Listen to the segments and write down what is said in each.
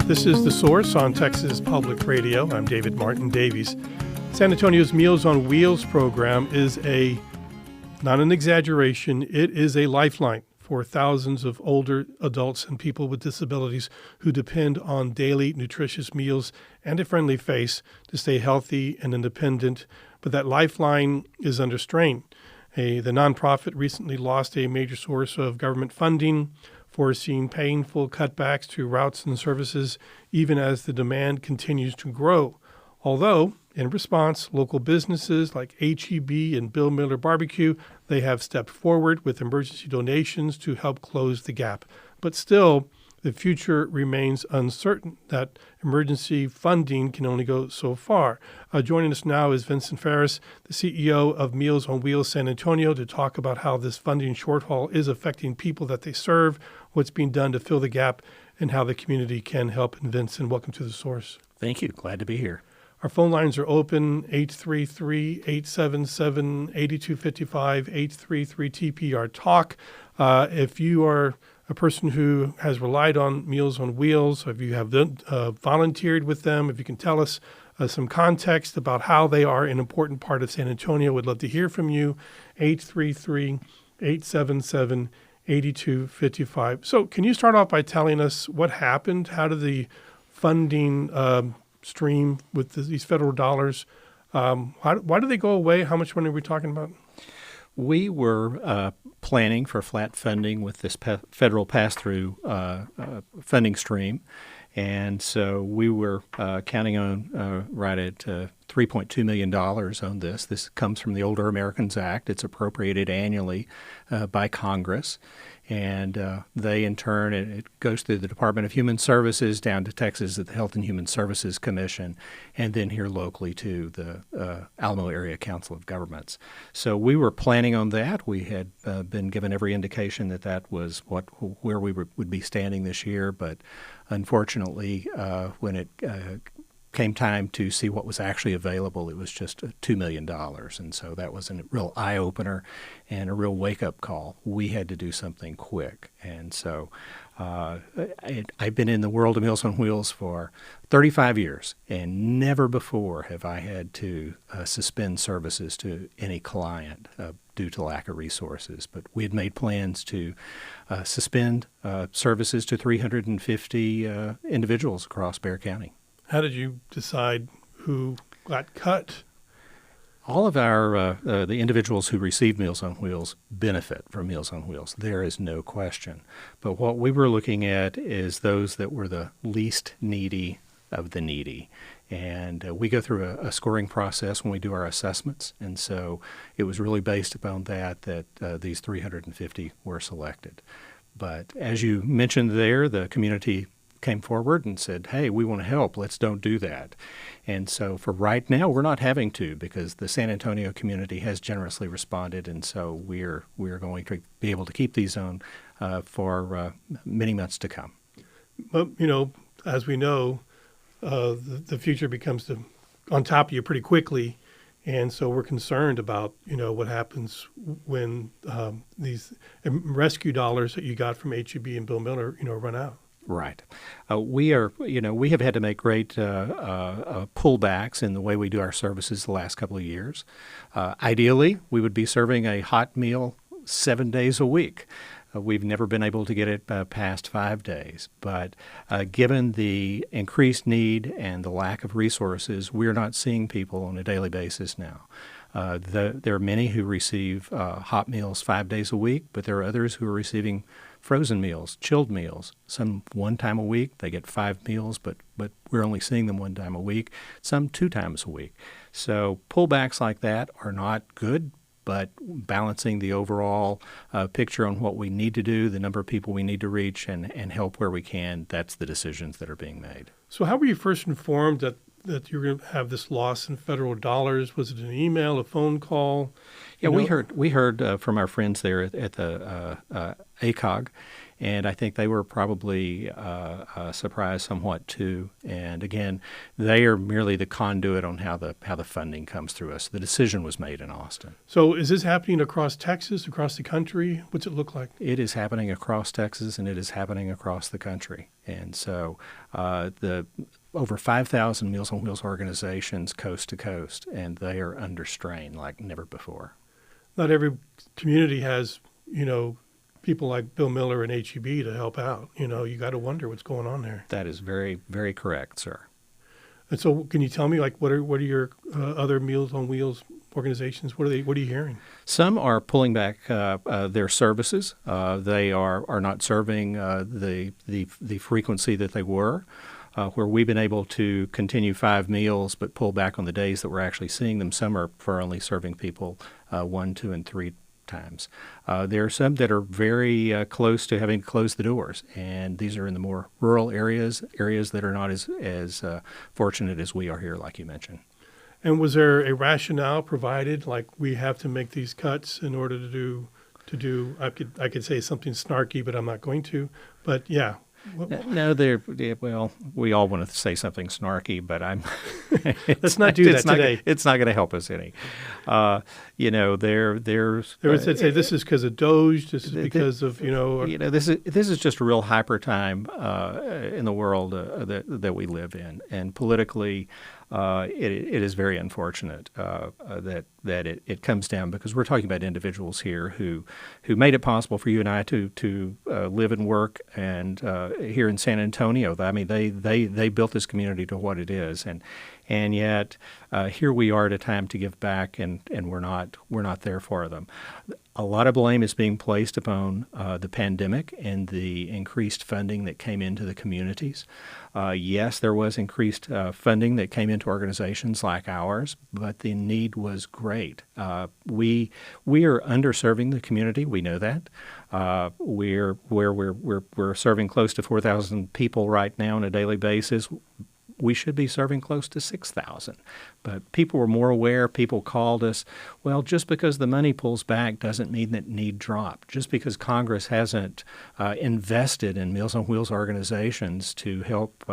This is The Source on Texas Public Radio. I'm David Martin Davies. San Antonio's Meals on Wheels program is not an exaggeration, it is a lifeline for thousands of older adults and people with disabilities who depend on daily nutritious meals and a friendly face to stay healthy and independent. But that lifeline is under strain. The nonprofit recently lost a major source of government funding, forcing painful cutbacks to routes and services, even as the demand continues to grow. Although, in response, local businesses like H-E-B and Bill Miller Barbecue, they have stepped forward with emergency donations to help close the gap. But still, the future remains uncertain. That emergency funding can only go so far. Joining us now is Vincent Ferris, the CEO of Meals on Wheels San Antonio, to talk about how this funding shortfall is affecting people that they serve, what's being done to fill the gap, and how the community can help. And Vincent, welcome to The Source. Thank you. Glad to be here. Our phone lines are open, 833-877-8255, 833-TPR-TALK. If you are a person who has relied on Meals on Wheels, if you have volunteered with them, if you can tell us some context about how they are an important part of San Antonio, we'd love to hear from you, 833-877-8255. So can you start off by telling us what happened? How did the funding stream with these federal dollars? Why do they go away? How much money are we talking about? We were planning for flat funding with this federal pass-through funding stream, and so we were counting on right at $3.2 million on this. This comes from the Older Americans Act. It's appropriated annually by Congress. And they, in turn, it goes through the Department of Human Services down to Texas at the Health and Human Services Commission, and then here locally to the Alamo Area Council of Governments. So we were planning on that. We had been given every indication that that was where we would be standing this year, but unfortunately, when it came time to see what was actually available, it was just $2 million. And so that was a real eye-opener and a real wake-up call. We had to do something quick. And so I've been in the world of Meals on Wheels for 35 years, and never before have I had to suspend services to any client due to lack of resources. But we had made plans to suspend services to 350 individuals across Bexar County. How did you decide who got cut? All of our the individuals who receive Meals on Wheels benefit from Meals on Wheels. There is no question. But what we were looking at is those that were the least needy of the needy. And we go through a scoring process when we do our assessments. And so it was really based upon that these 350 were selected. But as you mentioned there, the community came forward and said, hey, we want to help. Let's don't do that. And so for right now, we're not having to, because the San Antonio community has generously responded. And so we're going to be able to keep these on for many months to come. But, as we know, the future becomes on top of you pretty quickly. And so we're concerned about, what happens when these rescue dollars that you got from H-E-B and Bill Miller, run out. Right. We have had to make great pullbacks in the way we do our services the last couple of years. Ideally, we would be serving a hot meal 7 days a week. We've never been able to get it past 5 days. But given the increased need and the lack of resources, we're not seeing people on a daily basis now. There are many who receive hot meals 5 days a week, but there are others who are receiving frozen meals, chilled meals, some 1 time a week. They get 5 meals, but we're only seeing them 1 time a week, some 2 times a week. So pullbacks like that are not good, but balancing the overall picture on what we need to do, the number of people we need to reach, and help where we can, that's the decisions that are being made. So how were you first informed that you were going to have this loss in federal dollars? Was it an email, a phone call? Yeah, we heard from our friends there at the ACOG, And I think they were probably surprised somewhat too. And again, they are merely the conduit on how the funding comes through us. The decision was made in Austin. So is this happening across Texas, across the country? What's it look like? It is happening across Texas, and it is happening across the country. And so the over 5,000 Meals on Wheels organizations coast to coast, and they are under strain like never before. Not every community has, people like Bill Miller and HEB to help out. You got to wonder what's going on there. That is very, very correct, sir. And so can you tell me, what are your other Meals on Wheels organizations? What are you hearing? Some are pulling back their services. They are not serving the frequency that they were. Where we've been able to continue 5 meals but pull back on the days that we're actually seeing them. Some are for only serving people 1, 2, and 3 times. There are some that are very close to having to close the doors, and these are in the more rural areas that are not as fortunate as we are here, like you mentioned. And was there a rationale provided, like we have to make these cuts in order to do? I could say something snarky, but I'm not going to. But yeah. No, well, we all want to say something snarky, but let's not do that today. It's not going to help us any. There's. They would say this is because of Doge. This is because of This is just a real hyper time in the world that we live in, and politically, it is very unfortunate that it comes down, because we're talking about individuals here who made it possible for you and I to live and work and here in San Antonio. I mean, they built this community to what it is, and yet here we are at a time to give back, and we're not there for them. A lot of blame is being placed upon the pandemic and the increased funding that came into the communities. Yes, there was increased funding that came into organizations like ours, but the need was great. We are underserving the community. We know that. We're serving close to 4,000 people right now on a daily basis. We should be serving close to 6,000. But people were more aware. People called us. Well, just because the money pulls back doesn't mean that need drop. Just because Congress hasn't invested in Meals on Wheels organizations to help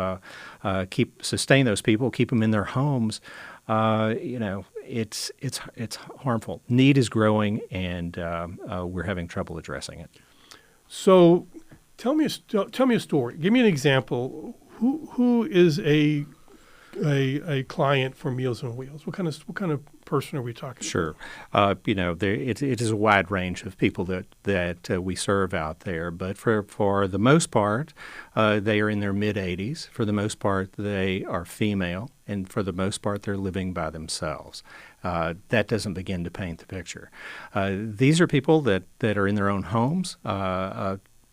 sustain those people, keep them in their homes, it's harmful. Need is growing, and we're having trouble addressing it. So, tell me a story. Give me an example. Who is a client for Meals on Wheels? What kind of person are we talking Sure. It is a wide range of people that we serve out there, but for the most part, they are in their mid-80s. For the most part, they are female, and for the most part, they're living by themselves. That doesn't begin to paint the picture. These are people that are in their own homes,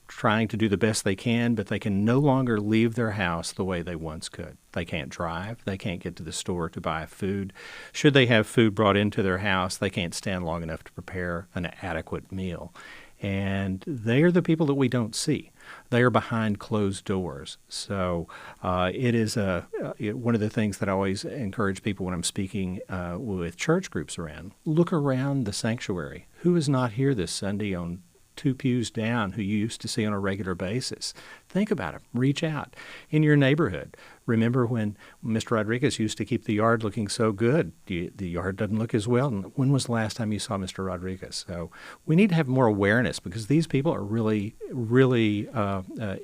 trying to do the best they can, but they can no longer leave their house the way they once could. They can't drive. They can't get to the store to buy food. Should they have food brought into their house, they can't stand long enough to prepare an adequate meal. And they are the people that we don't see. They are behind closed doors. So it is one of the things that I always encourage people when I'm speaking with church groups around. Look around the sanctuary. Who is not here this Sunday on 2 pews down who you used to see on a regular basis? Think about it. Reach out. In your neighborhood, remember when Mr. Rodriguez used to keep the yard looking so good? The yard doesn't look as well. When was the last time you saw Mr. Rodriguez? So we need to have more awareness, because these people are really, really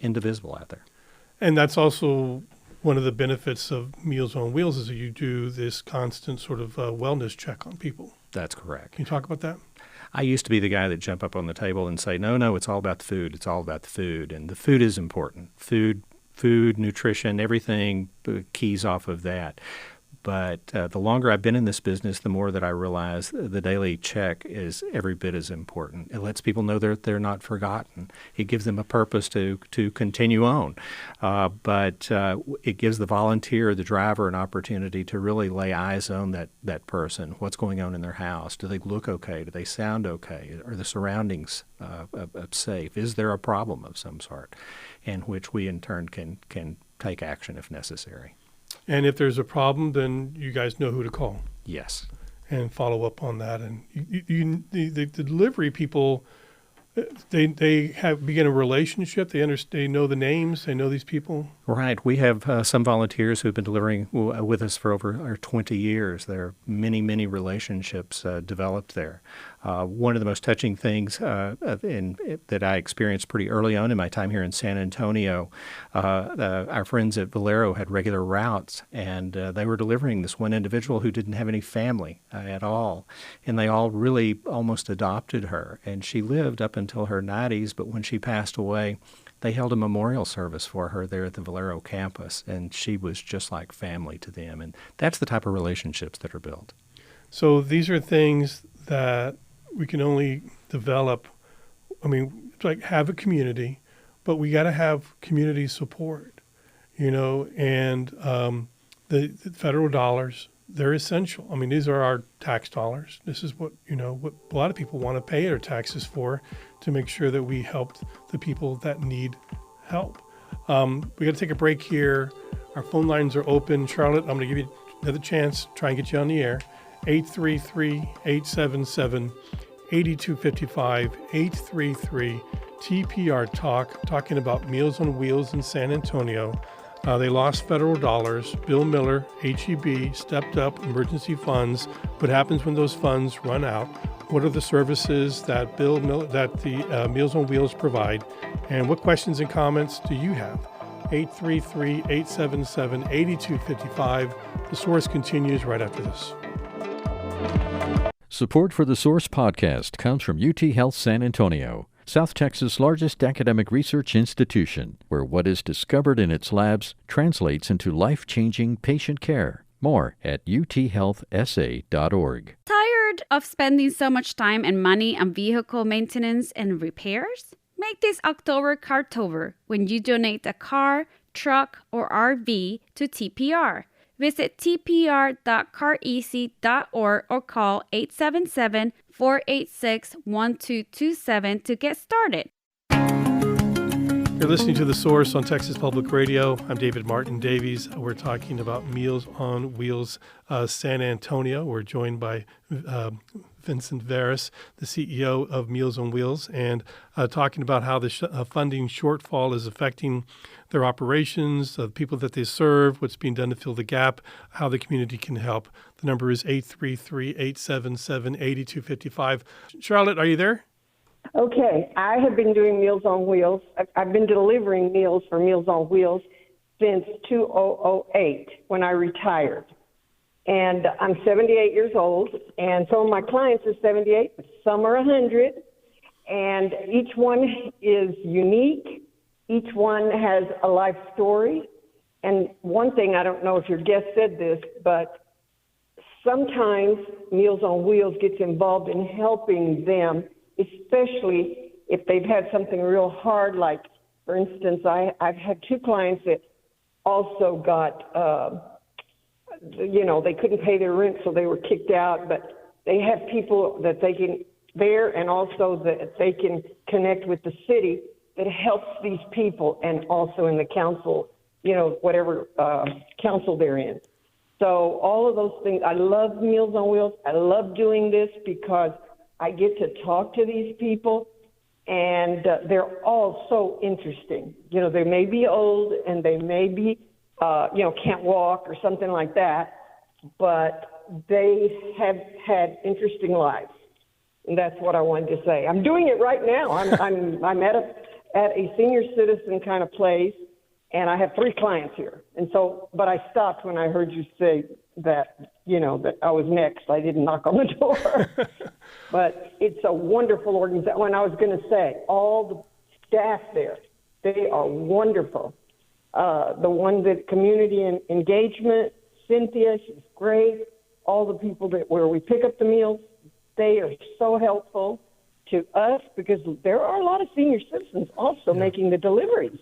indivisible out there. And that's also one of the benefits of Meals on Wheels, is that you do this constant sort of wellness check on people. That's correct. Can you talk about that? I used to be the guy that jump up on the table and say, no, it's all about the food. It's all about the food. And the food is important. Food, nutrition, everything keys off of that. But the longer I've been in this business, the more that I realize the daily check is every bit as important. It lets people know they're not forgotten. It gives them a purpose to continue on. But it gives the volunteer, the driver, an opportunity to really lay eyes on that person. What's going on in their house? Do they look okay? Do they sound okay? Are the surroundings safe? Is there a problem of some sort? And which we in turn can take action if necessary. And if there's a problem, then you guys know who to call. Yes. And follow up on that. And the delivery people, They have begin a relationship. They know the names. They know these people. Right. We have some volunteers who've been delivering with us for over 20 years. There are many, many relationships developed there. One of the most touching things that I experienced pretty early on in my time here in San Antonio, our friends at Valero had regular routes, and they were delivering this one individual who didn't have any family at all. And they all really almost adopted her. And she lived up until her 90s, but when she passed away, they held a memorial service for her there at the Valero campus, and she was just like family to them. And that's the type of relationships that are built. So these are things that we can only develop. I mean, it's like have a community, but we got to have community support, and the federal dollars, they're essential. I mean, these are our tax dollars. This is what a lot of people want to pay their taxes for, to make sure that we help the people that need help. We got to take a break here. Our phone lines are open. Charlotte, I'm going to give you another chance, try and get you on the air. 833-877-8255, 833-TPR Talk, talking about Meals on Wheels in San Antonio. They lost federal dollars. Bill Miller, HEB, stepped up emergency funds. What happens when those funds run out? What are the services that the Meals on Wheels provide? And what questions and comments do you have? 833-877-8255. The Source continues right after this. Support for the Source podcast comes from UT Health San Antonio, South Texas' largest academic research institution, where what is discovered in its labs translates into life-changing patient care. More at uthealthsa.org. Tired of spending so much time and money on vehicle maintenance and repairs? Make this October Cartober when you donate a car, truck, or RV to TPR. Visit tpr.careasy.org or call 877-486-1227 to get started. You're listening to The Source on Texas Public Radio. I'm David Martin Davies. We're talking about Meals on Wheels San Antonio. We're joined by Vincent Veras, the CEO of Meals on Wheels, and talking about how the funding shortfall is affecting their operations, the people that they serve, what's being done to fill the gap, how the community can help. The number is 833-877-8255. Charlotte, are you there? Okay, I have been doing Meals on Wheels. I've been delivering meals for Meals on Wheels since 2008 when I retired. And I'm 78 years old, and some of my clients are 78, but some are 100. And each one is unique. Each one has a life story. And one thing, I don't know if your guest said this, but sometimes Meals on Wheels gets involved in helping them, especially if they've had something real hard. Like, for instance, I've had two clients that also got, they couldn't pay their rent, so they were kicked out. But they have people that they can there, and also that they can connect with the city that helps these people, and also in the council, whatever council they're in. So all of those things. I love Meals on Wheels. I love doing this because I get to talk to these people, and they're all so interesting. They may be old and they may be, can't walk or something like that, but they have had interesting lives. And that's what I wanted to say. I'm doing it right now. I'm at a senior citizen kind of place, and I have 3 clients here. And so, but I stopped when I heard you say that, that I was next. I didn't knock on the door. But it's a wonderful organization. When I was going to say, all the staff there, they are wonderful. The one that community and engagement, Cynthia, she's great. All the people where we pick up the meals, they are so helpful to us because there are a lot of senior citizens also making the deliveries.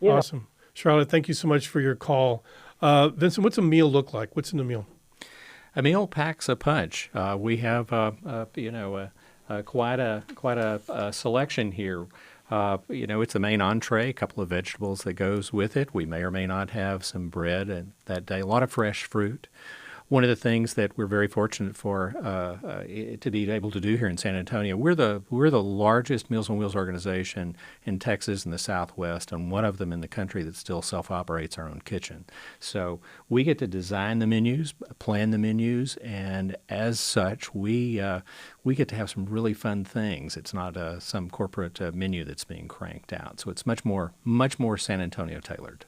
Awesome. Charlotte, thank you so much for your call. Vincent, what's a meal look like? What's in the meal? A meal packs a punch. We have, quite a selection here. It's a main entree, a couple of vegetables that goes with it. We may or may not have some bread and that day. A lot of fresh fruit. one of the things that we're very fortunate for to be able to do here in San Antonio, we're the largest Meals on Wheels organization in Texas and the Southwest, and one of them in the country that still self-operates our own kitchen. So we get to design the menus, plan the menus, and as such, we get to have some really fun things. It's not some corporate menu that's being cranked out. So it's much more San Antonio tailored.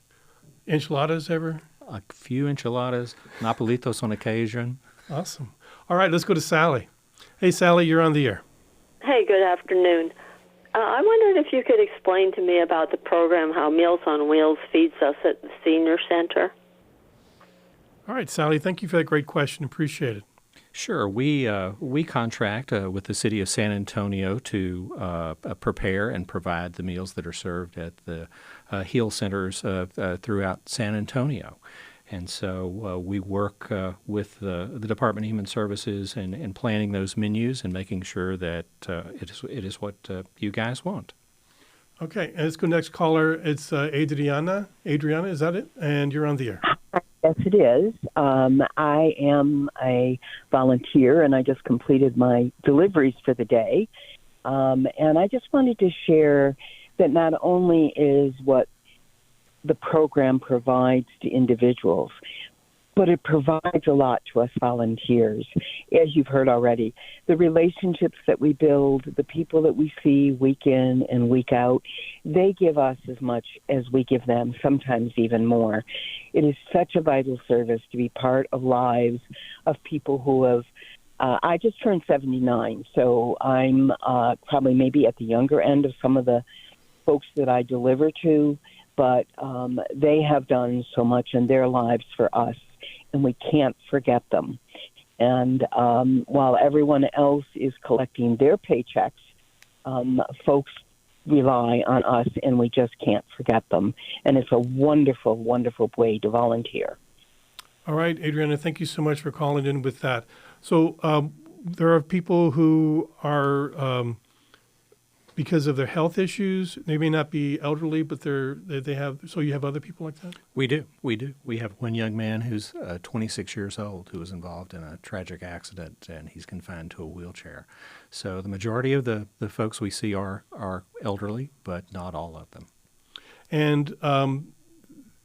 Enchiladas ever? A few enchiladas, napolitos on occasion. Awesome. All right, let's go to Sally. Hey, Sally, you're on the air. Hey, good afternoon. I wondered if you could explain to me about the program, how Meals on Wheels feeds us at the Senior Center. All right, Sally, thank you for that great question. Appreciate it. Sure. We contract with the city of San Antonio to prepare and provide the meals that are served at the HEAL centers throughout San Antonio. And so we work with the Department of Human Services in planning those menus and making sure that it is what you guys want. Okay, and let's go next caller. It's Adriana. Adriana, is that it? And you're on the air. Yes, it is. I am a volunteer, and I just completed my deliveries for the day. And I just wanted to share that not only is what the program provides to individuals, but it provides a lot to us volunteers. As you've heard already, the relationships that we build, the people that we see week in and week out, they give us as much as we give them, sometimes even more. It is such a vital service to be part of lives of people who have, I just turned 79, so I'm probably maybe at the younger end of some of the folks that I deliver to, but they have done so much in their lives for us, and we can't forget them. And while everyone else is collecting their paychecks, folks rely on us, and we just can't forget them. And it's a wonderful, wonderful way to volunteer. All right, Adriana, thank you so much for calling in with that. So there are people who are, because of their health issues, they may not be elderly, but they have. So you have other people like that? We do. We have one young man who's 26 years old who was involved in a tragic accident, and he's confined to a wheelchair. So the majority of the folks we see are elderly, but not all of them. And I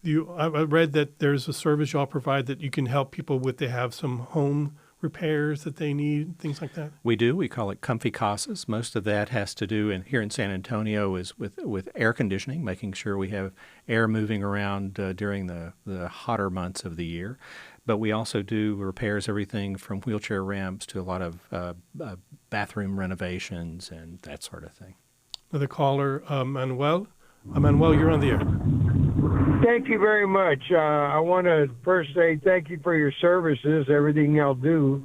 read that there's a service y'all provide that you can help people with. They have some home repairs that they need, things like that? We do. We call it Comfy Casas. Most of that has to do, and here in San Antonio, is with air conditioning, making sure we have air moving around during the hotter months of the year. But we also do repairs, everything from wheelchair ramps to a lot of bathroom renovations and that sort of thing. Another caller, Manuel. Manuel, you're on the air. Thank you very much. I want to first say thank you for your services, everything y'all do.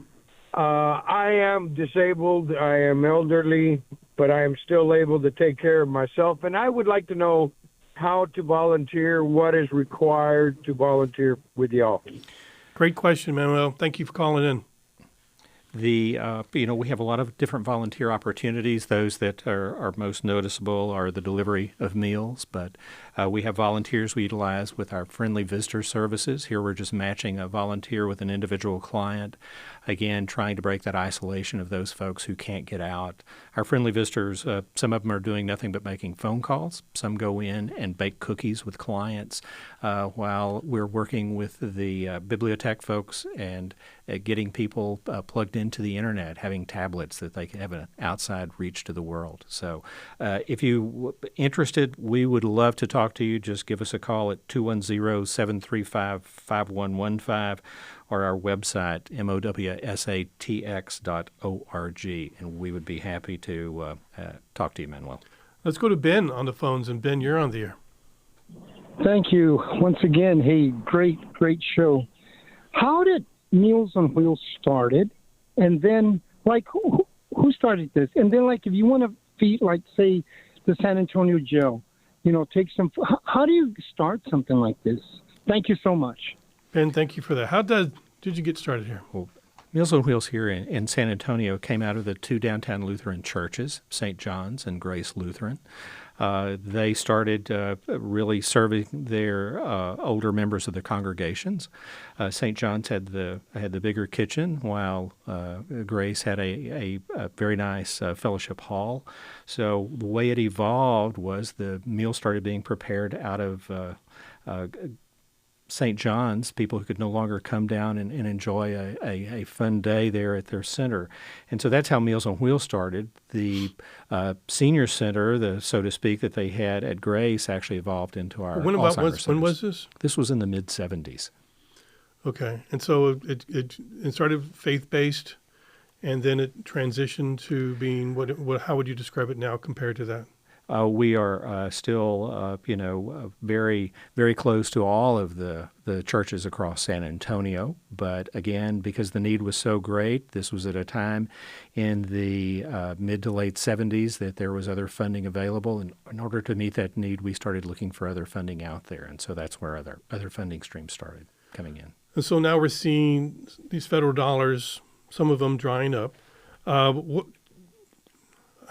I am disabled, I am elderly, but I am still able to take care of myself. And I would like to know how to volunteer, what is required to volunteer with y'all. Great question, Manuel. Thank you for calling in. We have a lot of different volunteer opportunities. Those that are most noticeable are the delivery of meals, but we have volunteers we utilize with our friendly visitor services. Here we're just matching a volunteer with an individual client, again, trying to break that isolation of those folks who can't get out. Our friendly visitors, some of them are doing nothing but making phone calls. Some go in and bake cookies with clients while we're working with the bibliotech folks and getting people plugged into the internet, having tablets that they can have an outside reach to the world. So if you're interested, we would love to talk to you. Just give us a call at 210-735-5115 or our website, mowsatx.org, and we would be happy to talk to you, Manuel. Let's go to Ben on the phones, and Ben, you're on the air. Thank you. Once again, hey, great show. How did Meals on Wheels started? And then, like, who started this? And then, like, if you want to feed, like, say, the San Antonio jail, take some. How do you start something like this? Thank you so much. Ben, thank you for that. How did you get started here? Well, Meals on Wheels here in San Antonio came out of the two downtown Lutheran churches, St. John's and Grace Lutheran. They started really serving their older members of the congregations. St. John's had the bigger kitchen, while Grace had a very nice fellowship hall. So the way it evolved was the meals started being prepared out of St. John's, people who could no longer come down and enjoy a fun day there at their center. And so that's how Meals on Wheels started. The senior center, so to speak, that they had at Grace actually evolved into our Alzheimer's centers. When was this? This was in the mid-'70s. Okay. And so it started faith-based, and then it transitioned to being how would you describe it now compared to that? We are still, very, very close to all of the churches across San Antonio. But again, because the need was so great, this was at a time in the mid to late 70s that there was other funding available. And in order to meet that need, we started looking for other funding out there. And so that's where other funding streams started coming in. And so now we're seeing these federal dollars, some of them drying up.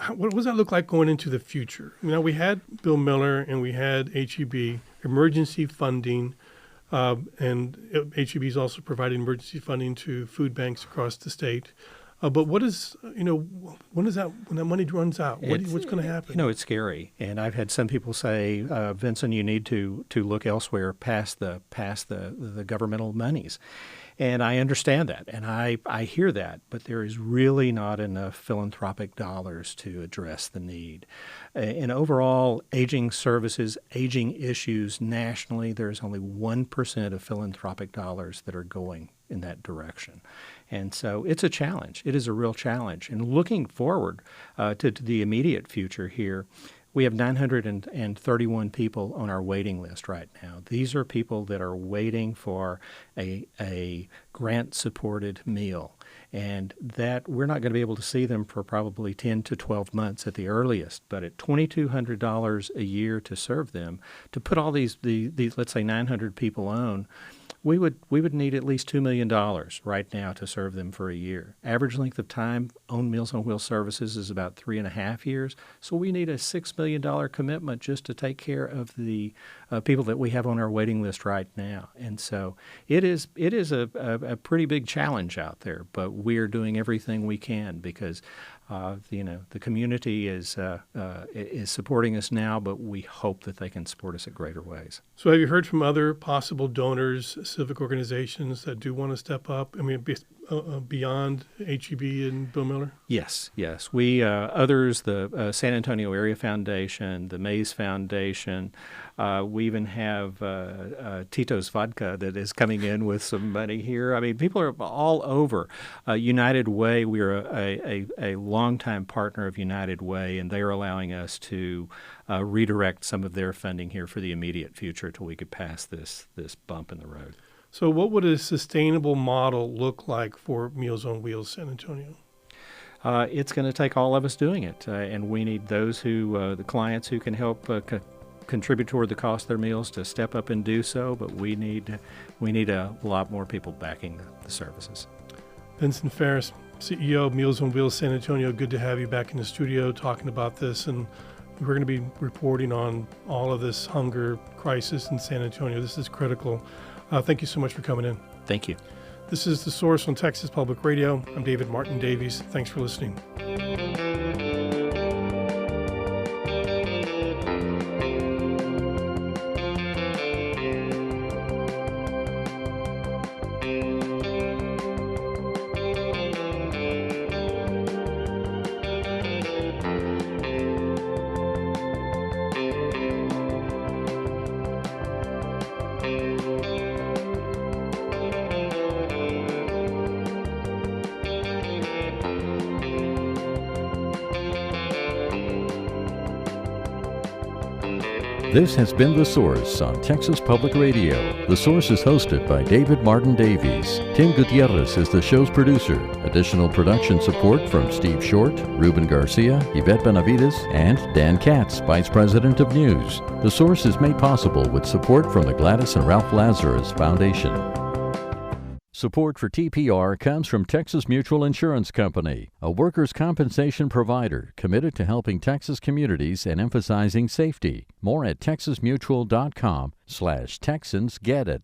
What does that look like going into the future? We had Bill Miller and we had HEB, emergency funding, and HEB is also providing emergency funding to food banks across the state. But when that money runs out, what's going to happen? It's scary. And I've had some people say, Vincent, you need to look elsewhere past the governmental monies. And I understand that, and I hear that, but there is really not enough philanthropic dollars to address the need. In overall aging services, aging issues nationally, there's only 1% of philanthropic dollars that are going in that direction. And so it's a challenge. It is a real challenge. And looking forward to the immediate future here, we have 931 people on our waiting list right now. These are people that are waiting for a grant-supported meal, and that we're not going to be able to see them for probably 10 to 12 months at the earliest. But at $2,200 a year to serve them, to put all these let's say 900 people on, we would need at least $2 million right now to serve them for a year. Average length of time on Meals on Wheels services is about 3.5 years. So we need a $6 million commitment just to take care of the people that we have on our waiting list right now. And so it is a pretty big challenge out there, but we're doing everything we can because the community is supporting us now, but we hope that they can support us at greater ways. So have you heard from other possible donors, civic organizations that do want to step up? Beyond HEB and Bill Miller? Yes. We, others, the San Antonio Area Foundation, the Mays Foundation, we even have Tito's Vodka that is coming in with some money here. People are all over. United Way, we're a longtime partner of United Way, and they are allowing us to redirect some of their funding here for the immediate future till we could pass this bump in the road. So what would a sustainable model look like for Meals on Wheels San Antonio? It's going to take all of us doing it, and we need those the clients who can help contribute toward the cost of their meals to step up and do so, but we need a lot more people backing the services. Vincent Ferris, CEO of Meals on Wheels San Antonio, good to have you back in the studio talking about this, and we're going to be reporting on all of this hunger crisis in San Antonio. This is critical. Thank you so much for coming in. Thank you. This is The Source on Texas Public Radio. I'm David Martin Davies. Thanks for listening. This has been The Source on Texas Public Radio. The Source is hosted by David Martin Davies. Tim Gutierrez is the show's producer. Additional production support from Steve Short, Ruben Garcia, Yvette Benavides, and Dan Katz, Vice President of News. The Source is made possible with support from the Gladys and Ralph Lazarus Foundation. Support for TPR comes from Texas Mutual Insurance Company, a workers' compensation provider committed to helping Texas communities and emphasizing safety. More at texasmutual.com/TexansGetIt.